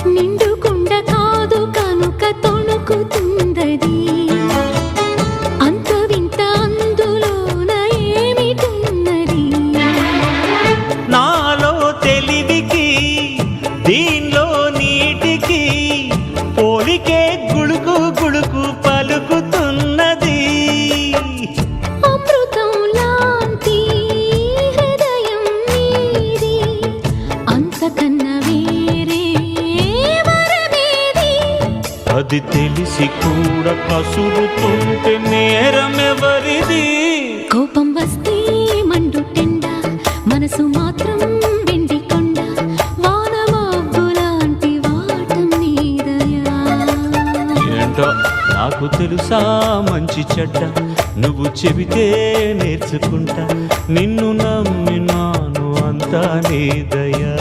నిండుకుండ కాదు కనుక తొణుకుతుందది అంత వింత అందులోన ఏమిటున్నది నాలో తెలివికి దీనిలో నీటికి పోలికే గుళుకు గుళుకు పలుకుతున్నది అమృతం లాంటి హృదయం నీది అంతకన్నా వేరే వరమేది అది తెలిసి కూడా కసురుతుంటే నేరమెవరిది కోపం వస్తే మండుటెండ మనసు మాత్రం వెండి కొండ వాన మబ్బులాంటి వాటం నీదయా ఏంటో నాకు తెలుసా మంచి చెడ్డ నువ్వు చెబితే నేర్చుకుంటా నిన్ను నమ్మినాను అంతా నీ దయా